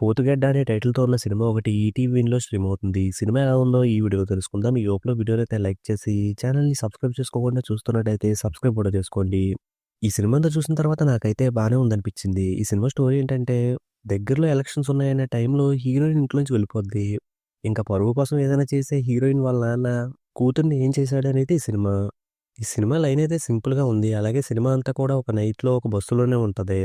'పోతుగడ్డ' అనే టైటిల్‌తో ఉన్న సినిమా ఒకటి ఈటీవీలో స్ట్రీమ్ అవుతుంది. సినిమా ఎలా ఉందో ఈ వీడియోలో తెలుసుకుందాం. ఈ లోపల వీడియోనైతే లైక్ చేసి ఛానెల్‌ని సబ్స్క్రైబ్ చేసుకోకుండా చూస్తున్నట్టయితే సబ్స్క్రైబ్ కూడా చేసుకోండి. ఈ సినిమా అంతా చూసిన తర్వాత నాకైతే బానే ఉందనిపించింది. ఈ సినిమా స్టోరీ ఏంటంటే దగ్గరలో ఎలక్షన్స్ ఉన్నాయనే టైంలో హీరోయిన్ ఇంట్లో నుంచి వెళ్ళిపోద్ది. ఇంకా పరువు కోసం ఏదైనా చేసే హీరోయిన్ వాళ్ళ నాన్న కూతుర్ని ఏం చేశాడనేది ఈ సినిమా. ఈ సినిమా లైన్ అయితే సింపుల్‌గా ఉంది. అలాగే సినిమా అంతా కూడా ఒక నైట్‌లో ఒక బస్సులోనే ఉంటది.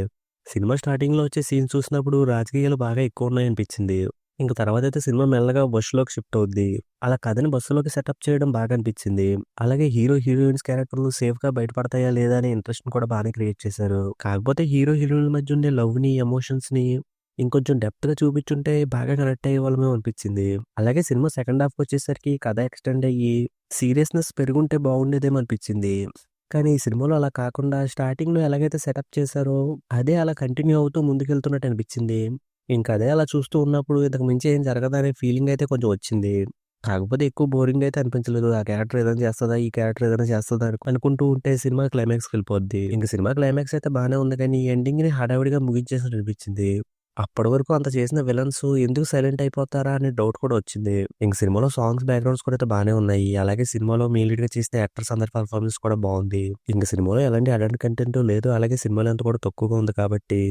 సినిమా స్టార్టింగ్‌లో వచ్చే సీన్స్ చూసినప్పుడు రాజకీయాలు బాగా ఎక్కువున్నాయనిపించింది. ఇంక తర్వాతైతే సినిమా మెల్లగా బస్సులోకి షిఫ్ట్ అవుద్ది. అలా కథని బస్సులోకి సెటప్ చేయడం బాగా అనిపించింది. అలాగే హీరో, హీరోయిన్స్ క్యారెక్టర్‌లు సేఫ్‌గా బయటపడతాయా లేదా అనే ఇంట్రెస్ట్‌ని కూడా బానే క్రియేట్ చేశారు. కాకపోతే హీరో, హీరోయిన్‌ల మధ్య ఉండే లవ్‌ని, ఎమోషన్స్‌ని ఇంకొంచెం డెప్త్‌గా చూపించుంటే బాగా కనెక్ట్ అయ్యేవాళ్ళమేమో అనిపించింది. అలాగే సినిమా సెకండ్ హాఫ్‌కొచ్చేసరికి కథ ఎక్స్టెండ్ అయ్యి సీరియస్‌నెస్ పెరుగుంటే బాగుండేదేమో అనిపించింది. కానీ ఈ సినిమాలో అలా కాకుండా స్టార్టింగ్‌లో ఎలాగైతే సెటప్ చేశారో, అదే అలా కంటిన్యూ అవుతూ ముందుకెళ్తున్నట్టు అనిపించింది. ఇంక అదే అలా చూస్తూ ఉన్నప్పుడు ఇంతకు మించి ఏం జరగదనే ఫీలింగ్ అయితే కొంచెం వచ్చింది. కాకపోతే ఎక్కువ బోరింగ్ అయితే అనిపించలేదు. ఆ క్యారెక్టర్ ఏదైనా చేస్తదా? ఈ క్యారెక్టర్ ఏదైనా చేస్తదా? అనుకుంటూ ఉంటే సినిమా క్లైమాక్స్‌కెళ్ళిపోద్ది. ఇంక సినిమా క్లైమాక్స్ అయితే బానే ఉంది కానీ ఎండింగ్‌ని హడావిడిగా ముగించేసినట్టు అనిపించింది. అప్పటి వరకు అంత చేసిన విలన్స్ ఎందుకు సైలెంట్ అయిపోతారా అనే డౌట్ కూడా వచ్చింది. ఇంక సినిమాలో సాంగ్స్, బ్యాక్‌గ్రౌండ్స్ కూడా అయితే బానే ఉన్నాయి. అలాగే సినిమాలో మెయిన్ లీడ్‌గా చేసిన యాక్టర్స్ అందరి పెర్ఫార్మెన్స్ కూడా బావుంది. ఇంక సినిమాలో ఎలాంటి అడల్ట్ కంటెంట్ లేదు. అలాగే సినిమా లెంత్ కూడా తక్కువగా ఉంది కాబట్టి,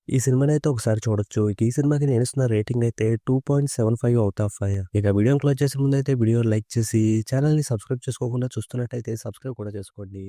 ఈ సినిమానైతే ఒకసారి చూడొచ్చు. ఇక ఈ సినిమాకి నేనిస్తున్న రేటింగ్ అయితే 2.75 ఔట్ ఆఫ్ 5. ఇక వీడియోని క్లోజ్ చేసే ముందైతే వీడియోని లైక్ చేసి, ఛానెల్‌ని సబ్స్క్రైబ్ చేసుకోకుండా చూస్తున్నట్టయితే సబ్స్క్రైబ్ కూడా చేసుకోండి.